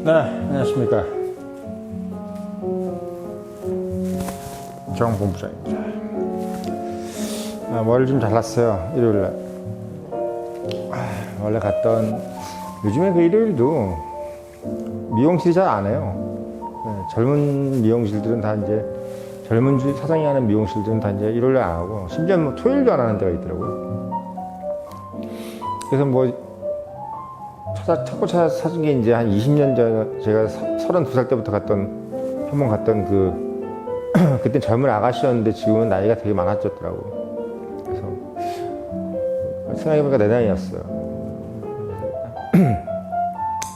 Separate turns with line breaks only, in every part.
네, 안녕하십니까. 정본부장입니다. 머리를 좀 잘랐어요, 일요일날. 원래 갔던, 요즘에 그 일요일도 미용실이 잘 안 해요. 젊은 미용실들은 다 이제, 젊은 사장이 하는 미용실들은 다 이제 일요일날 안 하고, 심지어 뭐 토요일도 안 하는 데가 있더라고요. 그래서 뭐, 찾고 찾은 게 이제 한 20년 전, 제가 32살 때부터 한번 갔던 그때 젊은 아가씨였는데 지금은 나이가 되게 많아졌더라고. 그래서, 생각해보니까 내 나이였어요.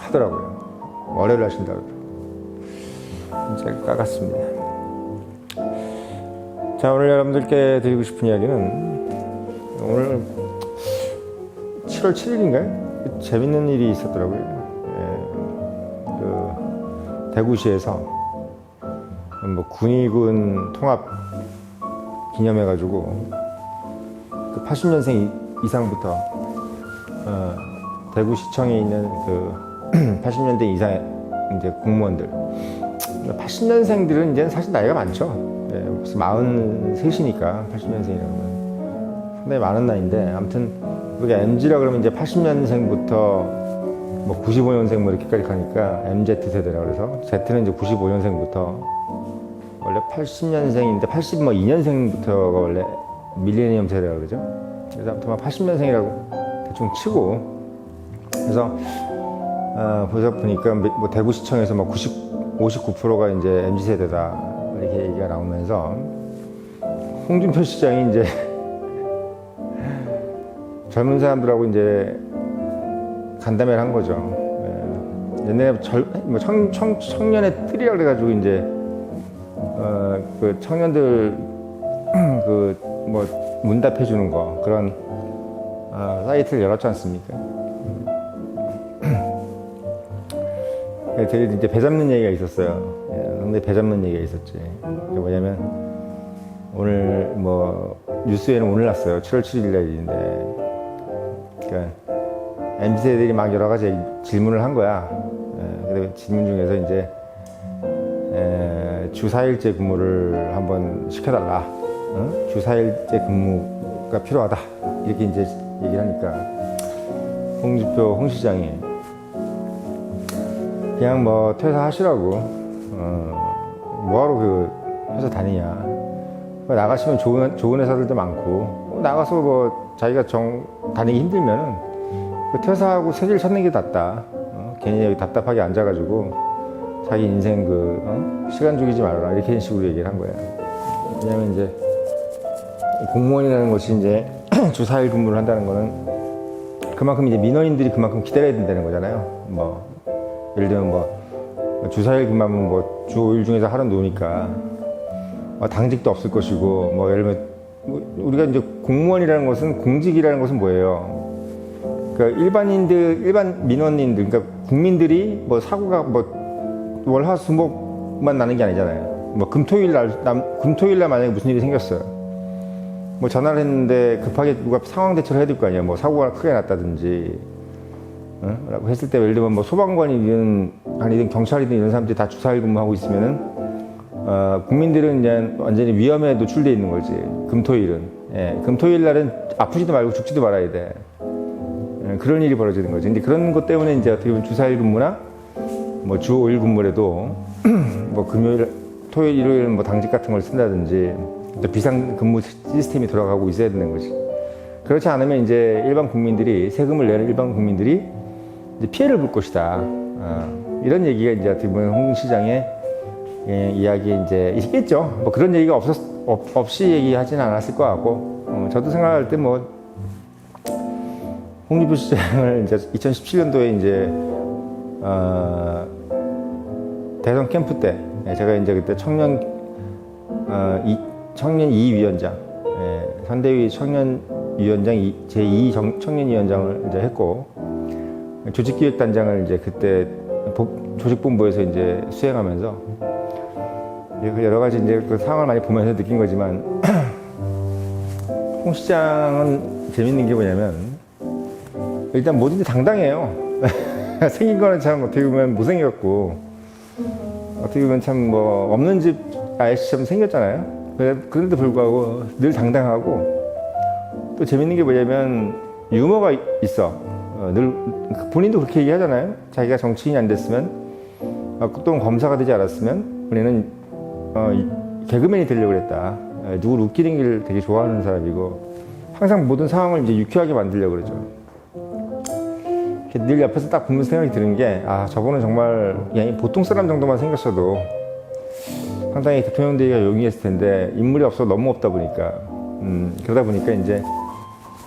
하더라고요. 월요일 하신다고 그러더라고요. 제가 깎았습니다. 자, 오늘 여러분들께 드리고 싶은 이야기는, 오늘 7월 7일인가요? 재밌는 일이 있었더라고요. 대구시에서 뭐 군의군 통합 기념해가지고 그 80년생 이상부터 대구시청에 있는 그 80년대 이상의 이제 공무원들, 80년생들은 이제 사실 나이가 많죠. 벌써 43이니까 80년생이라면 상당히 많은 나이인데, 아무튼 우리가 MZ라 그러면 이제 80년생부터 뭐 95년생 뭐 이렇게까지 가니까 MZ 세대라 그래서, Z는 이제 95년생부터 원래 80년생인데 82년생부터가 원래 밀레니엄 세대라 그러죠. 그래서 아무튼 80년생이라고 대충 치고, 그래서 보니까 뭐 대구시청에서 뭐 59%가 이제 MZ 세대다 이렇게 얘기가 나오면서, 홍준표 시장이 이제 젊은 사람들하고 이제 간담회를 한 거죠. 옛날에 뭐 청년의 뜰이라 그래가지고 이제 그 청년들 그 뭐 문답해 주는 거, 그런 사이트를 열었지 않습니까? 되게 이제 배 잡는 얘기가 있었어요. 근데 배 잡는 얘기가 있었지. 그게 뭐냐면, 오늘 뭐 뉴스에는 오늘 났어요. 7월 7일 날인데, 그러니까 MZ세대들이 막 여러 가지 질문을 한 거야. 근데 질문 중에서 이제 주 4일제 근무를 한번 시켜달라. 주 4일제 근무가 필요하다. 이렇게 이제 얘기를 하니까, 홍준표 홍 시장이 그냥 뭐 퇴사하시라고, 뭐하러 그 회사 다니냐. 나가시면 좋은 회사들도 많고, 나가서 뭐 자기가 다니기 힘들면은 퇴사하고 새 길 찾는 게 낫다. 괜히 여기 답답하게 앉아가지고 자기 인생 시간 죽이지 말아라. 이렇게 식으로 얘기를 한 거예요. 왜냐면 이제 공무원이라는 것이 이제 주 4일 근무를 한다는 거는 그만큼 이제 민원인들이 그만큼 기다려야 된다는 거잖아요. 뭐 예를 들면 뭐 주 4일 근무하면 뭐 주 5일 중에서 하루 노니까 당직도 없을 것이고, 뭐 예를 들면 우리가 이제 공무원이라는 것은, 공직이라는 것은 뭐예요? 그러니까 일반 민원인들, 그러니까 국민들이 뭐 사고가 뭐 월화수목만 나는 게 아니잖아요. 뭐 금토일 날 만약에 무슨 일이 생겼어요. 뭐 전화를 했는데 급하게 누가 상황 대처를 해야 될 거 아니에요. 뭐 사고가 크게 났다든지, 라고 했을 때, 예를 들면 뭐 소방관이든 경찰이든 이런 사람들이 다 주 4일 근무하고 있으면은, 국민들은 이제 완전히 위험에 노출되어 있는 거지. 금토일은. 금토일 날은 아프지도 말고 죽지도 말아야 돼. 그런 일이 벌어지는 거지. 근데 그런 것 때문에 이제 어떻게 보면 주 4일 근무나 뭐 주 5일 근무라도 뭐 금요일, 토요일, 일요일 뭐 당직 같은 걸 쓴다든지, 또 비상 근무 시스템이 돌아가고 있어야 되는 거지. 그렇지 않으면 이제 세금을 내는 일반 국민들이 이제 피해를 볼 것이다. 이런 얘기가 이제 어떻게 보면 홍 시장의 이야기에 이제 있겠죠. 뭐 그런 얘기가 없이 얘기하지는 않았을 것 같고, 저도 생각할 때 뭐 홍준표 시장을 이제 2017년도에 이제 대선 캠프 때, 제가 이제 그때 청년 2위원장, 선대위 청년위원장 제2 청년위원장을 이제 했고, 조직기획단장을 이제 그때 조직본부에서 이제 수행하면서 여러 가지 이제 그 상황을 많이 보면서 느낀 거지만, 홍 시장은 재밌는 게 뭐냐면, 일단 뭐든지 당당해요. 생긴 거는 참 어떻게 보면 못생겼고, 어떻게 보면 참 뭐 없는 집 아저씨처럼 생겼잖아요. 그런데도 불구하고 늘 당당하고, 또 재밌는 게 뭐냐면 유머가 있어. 늘 본인도 그렇게 얘기하잖아요. 자기가 정치인이 안 됐으면, 또는 검사가 되지 않았으면 우리는 개그맨이 되려고 그랬다. 누구를 웃기는 걸 되게 좋아하는 사람이고, 항상 모든 상황을 이제 유쾌하게 만들려고 그러죠. 늘 옆에서 딱 보면서 생각이 드는 게, 저분은 정말 그냥 보통 사람 정도만 생겼어도 상당히 대통령 되기가 용이했을 텐데, 인물이 없어 너무 없다 보니까, 그러다 보니까 이제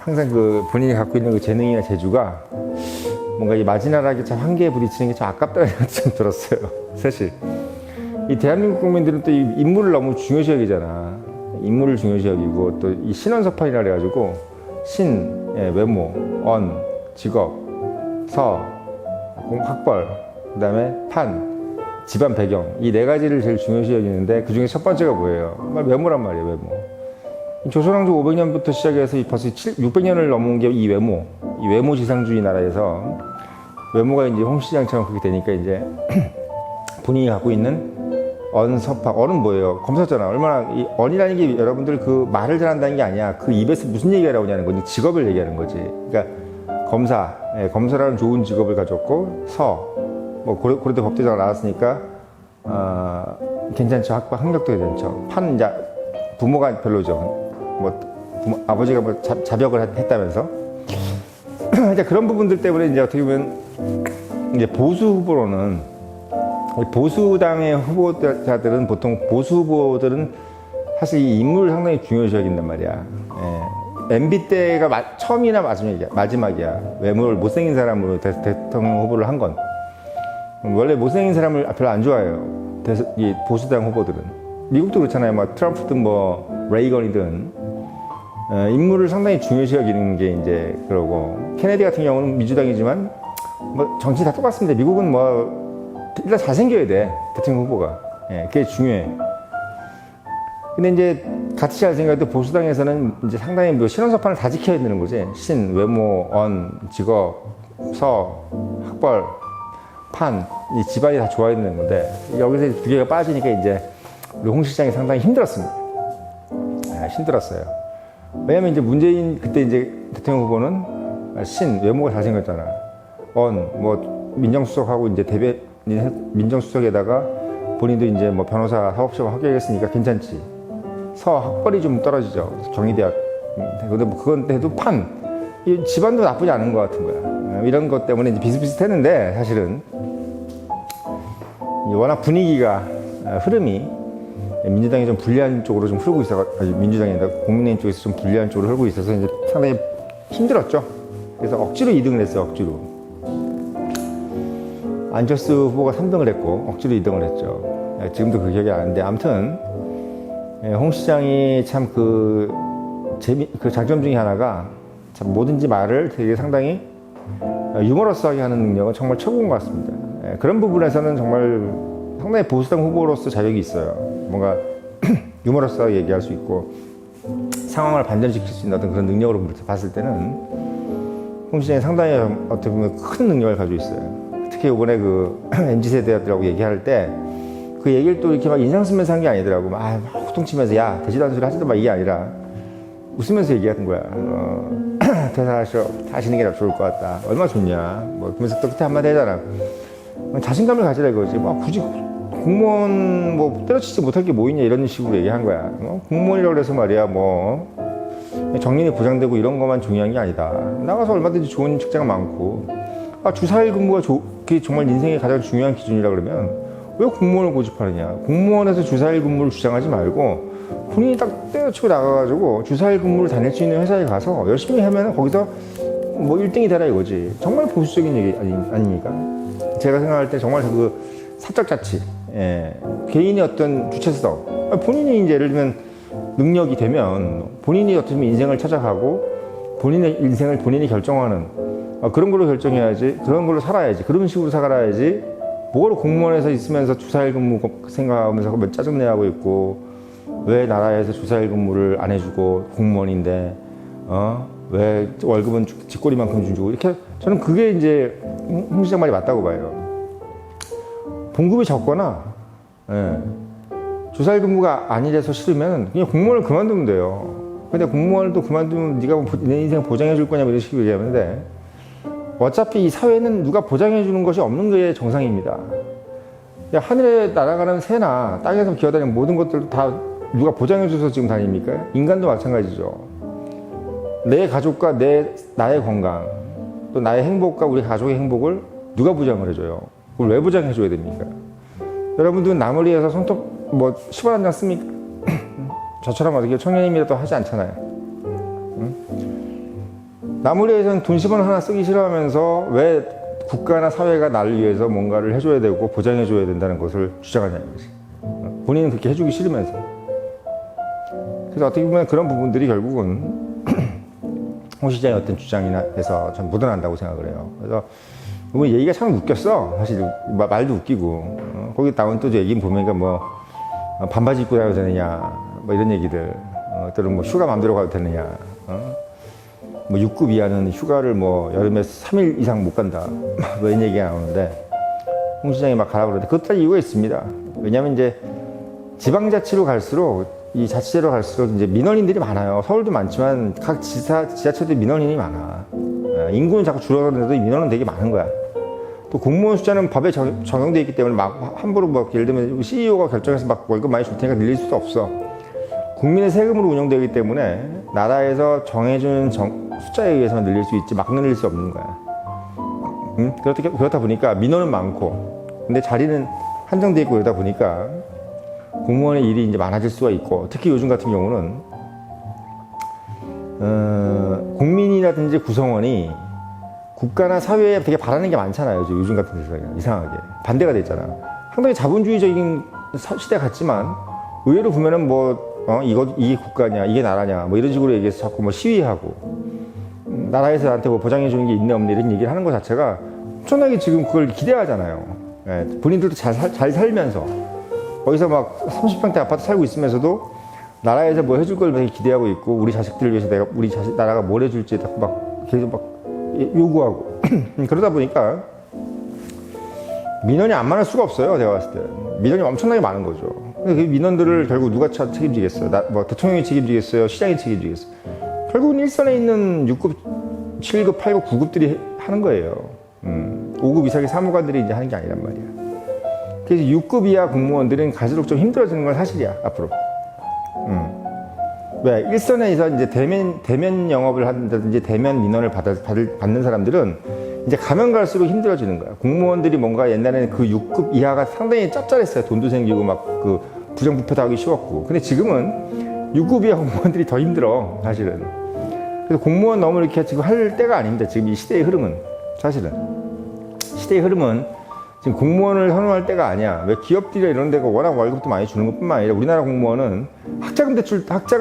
항상 그 본인이 갖고 있는 그 재능이나 재주가 뭔가 이 마지막에 참 한계에 부딪히는 게 좀 아깝다는 생각이 좀 들었어요. 사실 이 대한민국 국민들은 또 이 인물을 너무 중요시 여기잖아. 인물을 중요시 여기고, 또 이 신원서판이라 그래가지고 신, 외모, 언, 직업, 서, 학벌, 그 다음에 판, 집안 배경, 이 네 가지를 제일 중요시 여기는데, 그 중에 첫 번째가 뭐예요? 외모란 말이에요. 외모. 조선왕조 500년부터 시작해서 벌써 600년을 넘은 게 이 외모지상주의 나라에서 외모가 이제 홍시장처럼 그렇게 되니까, 이제 본인이 갖고 있는 언, 서파, 언은 뭐예요? 검사잖아. 얼마나, 이 언이라는 게 여러분들 그 말을 잘한다는 게 아니야. 그 입에서 무슨 얘기가 나오냐는 거지. 직업을 얘기하는 거지. 그러니까 검사, 검사라는 좋은 직업을 가졌고, 뭐 고려대 법대장을 나왔으니까 괜찮죠. 학력도 괜찮죠. 판, 이제 부모가 별로죠. 뭐 아버지가 뭐 자벽을 했다면서. 이제 그런 부분들 때문에 이제 어떻게 보면 이제 보수 후보로는, 보수당의 후보자들은, 보통 보수 후보들은 사실 이 인물을 상당히 중요시 여긴단 말이야. MB 때가 처음이나 마지막이야. 외모를 못생긴 사람으로 대통령 후보를 한 건. 원래 못생긴 사람을 별로 안 좋아해요. 이 보수당 후보들은. 미국도 그렇잖아요. 뭐 트럼프든 뭐 레이건이든 인물을 상당히 중요시 여기는 게 이제 그러고, 케네디 같은 경우는 민주당이지만 뭐 정치 다 똑같습니다. 미국은 뭐 일단 잘생겨야 돼, 대통령 후보가. 그게 중요해. 근데 이제 같이 잘생겨도 보수당에서는 이제 상당히 뭐 신원서판을 다 지켜야 되는 거지. 신, 외모, 언, 직업, 서, 학벌, 판, 이 집안이 다 좋아야 되는 건데, 여기서 두 개가 빠지니까 이제 우리 홍 시장이 상당히 힘들었습니다. 힘들었어요. 왜냐면 이제 문재인 그때 이제 대통령 후보는 신, 외모가 잘생겼잖아. 언, 뭐 민정수석하고 이제 민정수석에다가 본인도 이제 뭐 변호사 사법시험 합격했으니까 괜찮지. 서, 학벌이 좀 떨어지죠. 경희대학. 근데 뭐 그건 해도 판, 이 집안도 나쁘지 않은 것 같은 거야. 이런 것 때문에 이제 비슷비슷했는데, 사실은 워낙 분위기가, 흐름이 민주당이 좀 불리한 쪽으로 좀 흐르고 있어. 민주당이 아니라 국민의힘 쪽에서 좀 불리한 쪽으로 흐르고 있어서 이제 상당히 힘들었죠. 그래서 억지로 2등을 했어요. 억지로. 안철수 후보가 3등을 했고 억지로 2등을 했죠. 지금도 그 기억이 안 나는데, 아무튼 홍 시장이 참 그 장점 중에 하나가, 참 뭐든지 말을 되게 상당히 유머러스하게 하는 능력은 정말 최고인 것 같습니다. 그런 부분에서는 정말 상당히 보수당 후보로서 자격이 있어요. 뭔가 유머러스하게 얘기할 수 있고 상황을 반전시킬 수 있는 어떤 그런 능력으로 봤을 때는 홍 시장이 상당히 어떻게 보면 큰 능력을 가지고 있어요. 특히 이번에 그 MZ세대들하고 얘기할 때 그 얘기를 또 이렇게 막 인상 쓰면서 한 게 아니더라고. 막 호통치면서 야 되지도 않은 소리 하지도 마, 이게 아니라 웃으면서 얘기하는 거야. 퇴사하시는 게 좋을 것 같다. 얼마나 좋냐. 뭐 그러면서 또 그때 한마디 하잖아. 자신감을 가지라 이거지. 뭐 굳이 공무원 뭐 때려치지 못할 게 뭐 있냐 이런 식으로 얘기한 거야. 공무원이라고 그래서 말이야 뭐 정년이 보장되고 이런 것만 중요한 게 아니다. 나가서 얼마든지 좋은 직장 많고, 주사일 근무가 그게 정말 인생의 가장 중요한 기준이라 그러면 왜 공무원을 고집하느냐. 공무원에서 주사일 근무를 주장하지 말고 본인이 딱 때려치고 나가가지고 주사일 근무를 다닐 수 있는 회사에 가서 열심히 하면 거기서 뭐 1등이 되라 이거지. 정말 보수적인 얘기 아닙니까? 제가 생각할 때 정말 그 사적 자치, 개인의 어떤 주체성, 본인이 이제 예를 들면 능력이 되면 본인이 어떻게 인생을 찾아가고 본인의 인생을 본인이 결정하는 그런 걸로 결정해야지, 그런 걸로 살아야지, 그런 식으로 살아야지. 뭐로 공무원에서 있으면서 주사일 근무 생각하면서 몇 짜증내하고 있고, 왜 나라에서 주사일 근무를 안 해주고 공무원인데 왜 월급은 쥐꼬리만큼 주고 이렇게 저는 그게 이제 홍 시장 말이 맞다고 봐요. 봉급이 적거나 예, 주사일 근무가 아니라서 싫으면 그냥 공무원을 그만두면 돼요. 근데 공무원을 또 그만두면 네가 내 인생 보장해 줄 거냐 이런 식으로 얘기하는데 어차피 이 사회는 누가 보장해 주는 것이 없는 게 정상입니다. 하늘에 날아가는 새나 땅에서 기어다니는 모든 것들도 다 누가 보장해 줘서 지금 다닙니까? 인간도 마찬가지죠. 내 가족과 나의 건강 또 나의 행복과 우리 가족의 행복을 누가 보장을 해줘요? 그걸 왜 보장해 줘야 됩니까? 여러분들은 남을 위해서 손톱 10원 한 장 씁니까? 저처럼 어떻게 청년님이라도 하지 않잖아요. 응? 남을 위해서는 돈 10원 하나 쓰기 싫어하면서 왜 국가나 사회가 나를 위해서 뭔가를 해줘야 되고 보장해줘야 된다는 것을 주장하냐는 거지. 본인은 그렇게 해주기 싫으면서. 그래서 어떻게 보면 그런 부분들이 결국은 홍 시장의 어떤 주장이나 해서 전 묻어난다고 생각을 해요. 그래서 얘기가 참 웃겼어. 사실 말도 웃기고 거기 나온 또 얘기 보니까 반바지 입고 다녀도 되느냐 이런 얘기들 또는 휴가 마음대로 가도 되느냐 6급 이하는 휴가를 여름에 3일 이상 못 간다 이런 얘기가 나오는데 홍 시장이 막 가라고 그러는데 그것도 다 이유가 있습니다. 왜냐하면 이제 지방자치로 갈수록 이 자치제로 갈수록 이제 민원인들이 많아요. 서울도 많지만 각 지자체도 민원인이 많아. 인구는 자꾸 줄어드는데도 민원은 되게 많은 거야. 또 공무원 숫자는 법에 적용되어 있기 때문에 막 함부로 예를 들면 CEO가 결정해서 막 월급 많이 줄 테니까 늘릴 수도 없어. 국민의 세금으로 운영되기 때문에 나라에서 정해주는 숫자에 의해서만 늘릴 수 있지 막 늘릴 수 없는 거야. 그렇다 보니까 민원은 많고 근데 자리는 한정되어 있고 그러다 보니까 공무원의 일이 이제 많아질 수가 있고 특히 요즘 같은 경우는 국민이라든지 구성원이 국가나 사회에 되게 바라는 게 많잖아요. 요즘 같은 세상에 이상하게 반대가 됐잖아. 상당히 자본주의적인 시대 같지만 의외로 보면은 이게 국가냐 이게 나라냐 이런 식으로 얘기해서 자꾸 시위하고 나라에서 나한테 보장해 주는 게 있네 없네 이런 얘기를 하는 것 자체가 엄청나게 지금 그걸 기대하잖아요. 예, 본인들도 잘 살면서 거기서 막 30평대 아파트 살고 있으면서도 나라에서 뭐 해줄 걸 되게 기대하고 있고 우리 자식들을 위해서 나라가 뭘 해줄지 막 계속 요구하고 그러다 보니까 민원이 안 많을 수가 없어요. 내가 봤을 때 민원이 엄청나게 많은 거죠. 근데 그 민원들을 결국 누가 책임지겠어요? 대통령이 책임지겠어요? 시장이 책임지겠어요? 결국은 일선에 있는 6급, 7급, 8급, 9급들이 하는 거예요. 5급 이상의 사무관들이 이제 하는 게 아니란 말이야. 그래서 6급 이하 공무원들은 갈수록 좀 힘들어지는 건 사실이야, 앞으로. 왜? 일선에서 이제 대면 영업을 한다든지 대면 민원을 받는 사람들은 이제 가면 갈수록 힘들어지는 거야. 공무원들이 뭔가 옛날에는 그 6급 이하가 상당히 짭짤했어요. 돈도 생기고 막 부정부패도 하기 쉬웠고. 근데 지금은 6급 이하 공무원들이 더 힘들어, 사실은. 그래서 공무원 너무 이렇게 지금 할 때가 아닙니다. 지금 이 시대의 흐름은. 사실은. 시대의 흐름은 지금 공무원을 선호할 때가 아니야. 왜 기업들이나 이런 데가 워낙 월급도 많이 주는 것 뿐만 아니라 우리나라 공무원은 학자금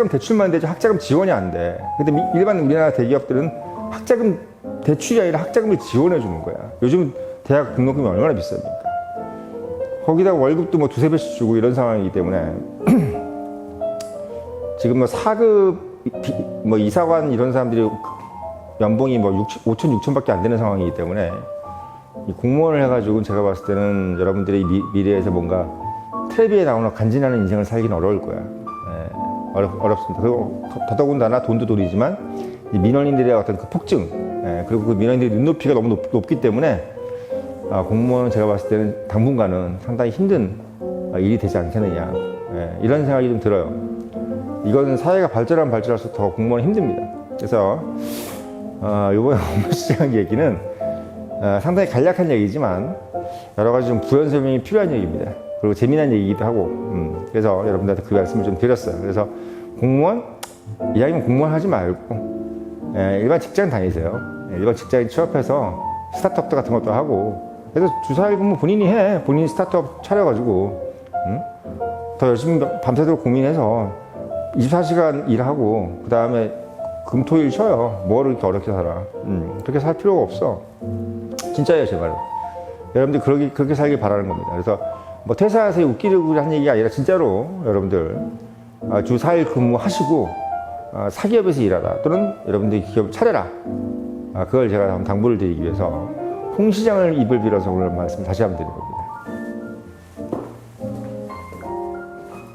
대출만 되지 학자금 지원이 안 돼. 근데 일반 우리나라 대기업들은 학자금 대출이 아니라 학자금을 지원해 주는 거야. 요즘 대학 등록금이 얼마나 비쌉니까? 거기다가 월급도 두세 배씩 주고 이런 상황이기 때문에 지금 4급 이사관 이런 사람들이 연봉이 5천, 6천밖에 안 되는 상황이기 때문에 이 공무원을 해가지고 제가 봤을 때는 여러분들의 미래에서 뭔가 텔레비에 나오는 간지나는 인생을 살기는 어려울 거야. 어렵습니다. 그리고 더더군다나 돈도 돈이지만 이 민원인들의 어떤 그 폭증 그리고 그 민원인들의 눈높이가 너무 높기 때문에 공무원은 제가 봤을 때는 당분간은 상당히 힘든 일이 되지 않겠느냐 이런 생각이 좀 들어요. 이건 사회가 발전하면 발전할수록 더 공무원은 힘듭니다. 그래서 이번에 업무 시장 얘기는 상당히 간략한 얘기지만 여러 가지 좀 부연 설명이 필요한 얘기입니다. 그리고 재미난 얘기이기도 하고 그래서 여러분들한테 그 말씀을 좀 드렸어요. 그래서 공무원 이야기면 공무원 하지 말고 일반 직장 다니세요. 일반 직장에 취업해서 스타트업 같은 것도 하고 그래서 주사일 근무 본인이 해. 본인이 스타트업 차려가지고 더 열심히 밤새도록 고민해서 24시간 일하고 그 다음에 금토일 쉬어요. 뭐를 이렇게 어렵게 살아. 그렇게 살 필요가 없어. 진짜예요, 제발로. 여러분들 그렇게 살길 바라는 겁니다. 그래서 퇴사하세요 웃기려고 한 얘기가 아니라 진짜로 여러분들 주 4일 근무하시고 사기업에서 일하다 또는 여러분들이 기업 차려라. 그걸 제가 한번 당부를 드리기 위해서 홍 시장을 입을 빌어서 오늘 말씀 다시 한번 드린 겁니다.